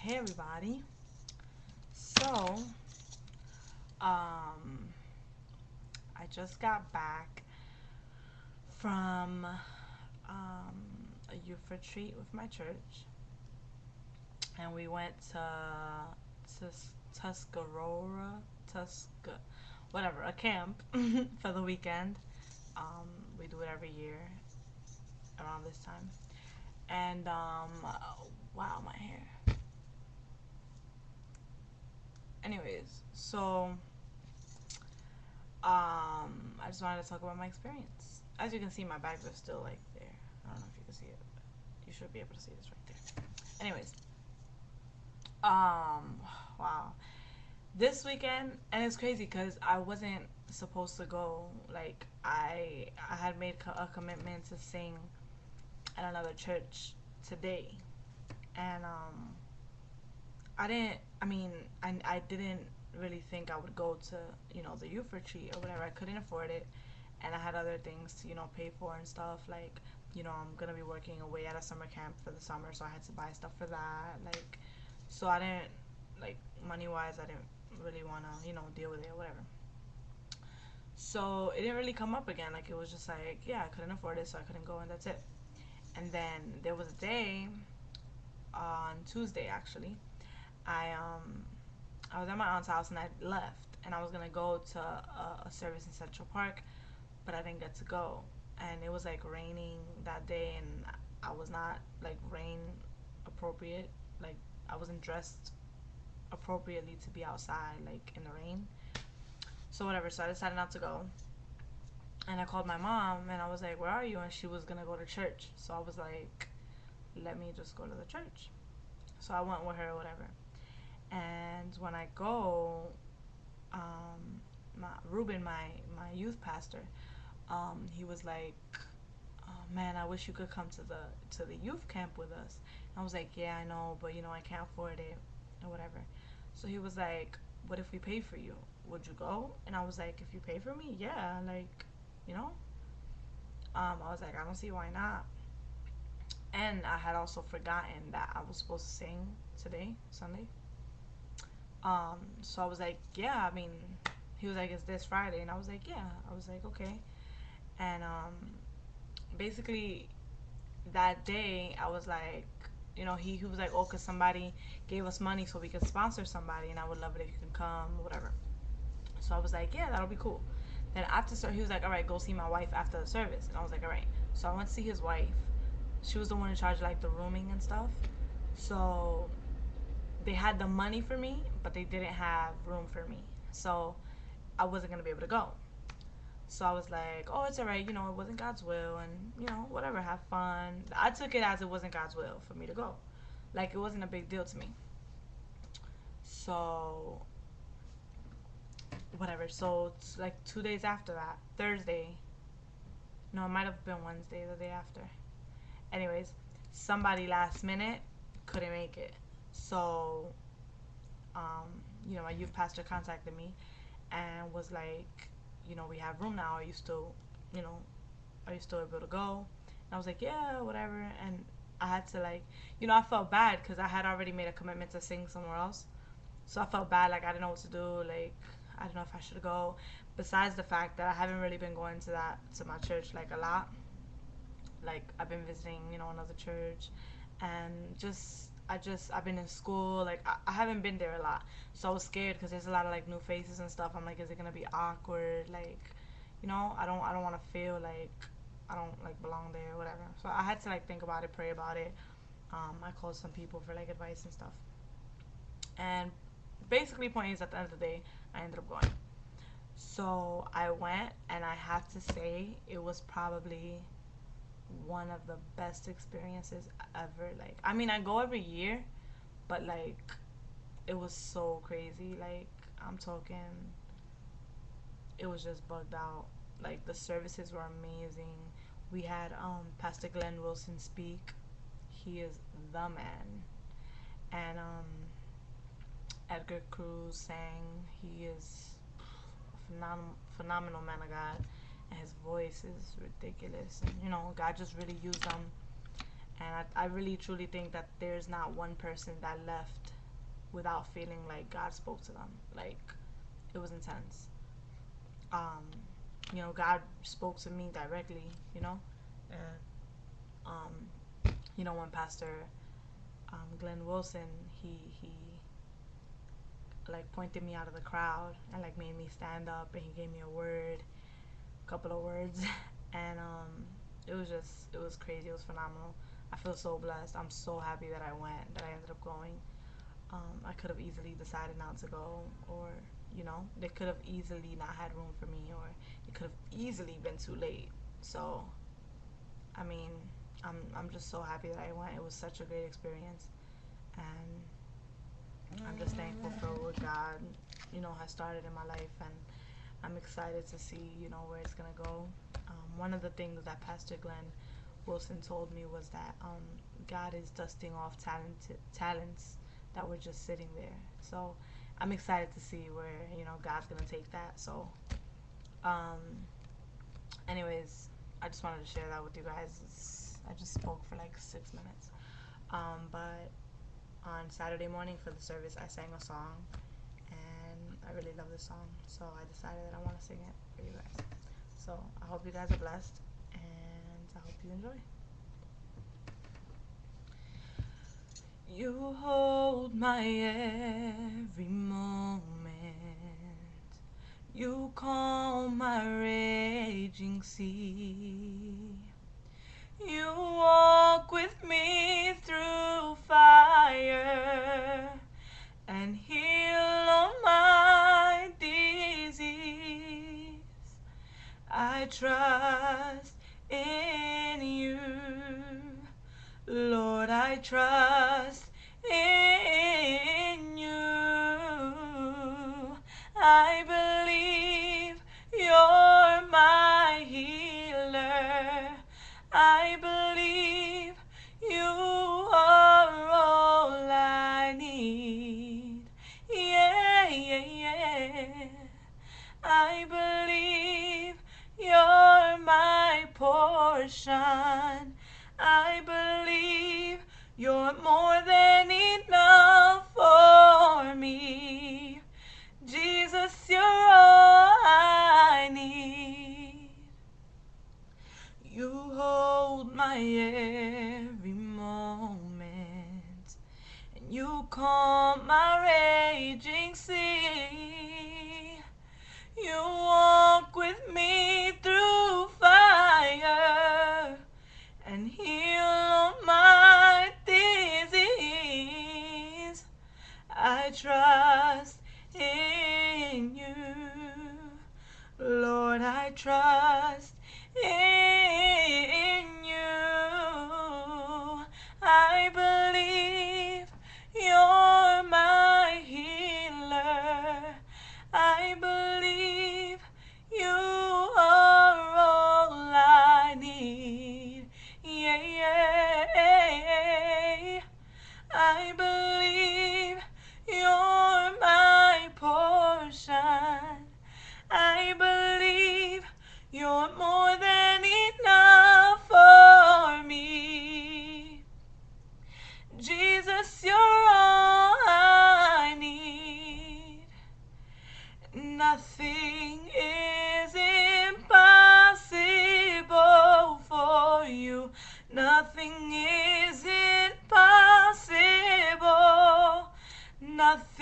Hey everybody. So, um, I just got back from a youth retreat with my church, and we went to Tuscarora, Tusca, whatever, a camp for the weekend. We do it every year around this time, and wow, my hair. Anyways, so I just wanted to talk about my experience. As you can see, my bags are still like there. I don't know if you can see it, but you should be able to see this right there. Anyways, um, wow, this weekend, and it's crazy because I wasn't supposed to go. Like I had made a commitment to sing at another church today, and I didn't. I mean, I didn't really think I would go to the youth retreat or whatever. I couldn't afford it, and I had other things to pay for and stuff. Like I'm gonna be working away at a summer camp for the summer, so I had to buy stuff for that. Like, so I didn't like money wise. I didn't really wanna deal with it or whatever. So it didn't really come up again. Like it was just like yeah, I couldn't afford it, so I couldn't go, and that's it. And then there was a day on Tuesday actually. I I was at my aunt's house and I left, and I was gonna go to a service in Central Park, but I didn't get to go, and it was like raining that day, and I was not like rain appropriate, like I wasn't dressed appropriately to be outside like in the rain. So whatever, so I decided not to go, and I called my mom and I was like, "Where are you?" And she was gonna go to church, so I was like, "Let me just go to the church." So I went with her or whatever. And when I go, Ruben, my youth pastor, he was like, "Oh man, I wish you could come to the youth camp with us." And I was like, "Yeah, I know, but I can't afford it or whatever." So he was like, "What if we pay for you? Would you go?" And I was like, "If you pay for me, yeah, like, you know." I was like, "I don't see why not." And I had also forgotten that I was supposed to sing today, Sunday. So I was like, "Yeah, I mean," he was like, "Is this Friday?" And I was like, "Yeah." I was like, "Okay." And basically that day I was like, he was like, "Oh, cause somebody gave us money so we could sponsor somebody, and I would love it if you can come, whatever." So I was like, "Yeah, that'll be cool." Then after he was like, "All right, go see my wife after the service," and I was like, "All right." So I went to see his wife. She was the one in charge of like the rooming and stuff. So they had the money for me, but they didn't have room for me. So I wasn't gonna be able to go. So I was like, "Oh, it's alright, it wasn't God's will, and whatever, have fun." I took it as it wasn't God's will for me to go. Like it wasn't a big deal to me. So whatever. So it's like 2 days after that, Thursday. No, it might have been Wednesday, the day after. Anyways, somebody last minute couldn't make it. So my youth pastor contacted me and was like, "We have room now. Are you still, you know, are you still able to go?" And I was like, "Yeah, whatever." And I had to like, I felt bad because I had already made a commitment to sing somewhere else. So I felt bad, like I didn't know what to do. Like I don't know if I should go. Besides the fact that I haven't really been going to my church like a lot. Like I've been visiting, another church, and I've been in school. Like I haven't been there a lot, so I was scared because there's a lot of like new faces and stuff. I'm like, is it gonna be awkward? Like, I don't want to feel like I don't like belong there or whatever. So I had to like think about it, pray about it. I called some people for like advice and stuff, and basically, point is at the end of the day, I ended up going. So I went, and I have to say it was probably one of the best experiences ever. Like, I mean, I go every year, but like, it was so crazy. Like, I'm talking, it was just bugged out. Like, the services were amazing. We had Pastor Glenn Wilson speak. He is the man. And Edgar Cruz sang. He is a phenomenal man of God. And his voice is ridiculous. And, God just really used him. And I really truly think that there's not one person that left without feeling like God spoke to them. Like, it was intense. Um, God spoke to me directly, and when Pastor Glenn Wilson, he like pointed me out of the crowd and like made me stand up, and he gave me a couple of words, and it was crazy. It was phenomenal. I feel so blessed. I'm so happy that I went, that I ended up going. I could have easily decided not to go, or they could have easily not had room for me, or it could have easily been too late. So, I mean, I'm just so happy that I went. It was such a great experience, and I'm just thankful for what God, has started in my life, and I'm excited to see, where it's gonna go. One of the things that Pastor Glenn Wilson told me was that God is dusting off talents that were just sitting there. So I'm excited to see where God's gonna take that. So, um, anyways, I just wanted to share that with you guys. I just spoke for like 6 minutes. But on Saturday morning for the service, I sang a song, and I really love this song, so I decided that I want to sing it for you guys. So I hope you guys are blessed, and I hope you enjoy. You hold my every moment. You calm my raging sea. You walk with me through fire and heal all my disease. I trust in you, Lord, I trust in you. I believe you're my healer. I believe you are all I need. Yeah, yeah, yeah. I believe you're my portion. I believe you're more than enough for me. Jesus, you're all I need. You hold my every moment, and you calm my raging sea. You walk with me through fire and heal all my disease. I trust in you, Lord, I trust in you. I believe you're my healer. I believe you are all I need. Yeah, yeah. I believe you're my portion. I believe you're more than enough for me. Jesus, you're all I need. Nothing is impossible for you. Nothing is impossible. Nothing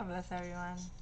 God bless everyone.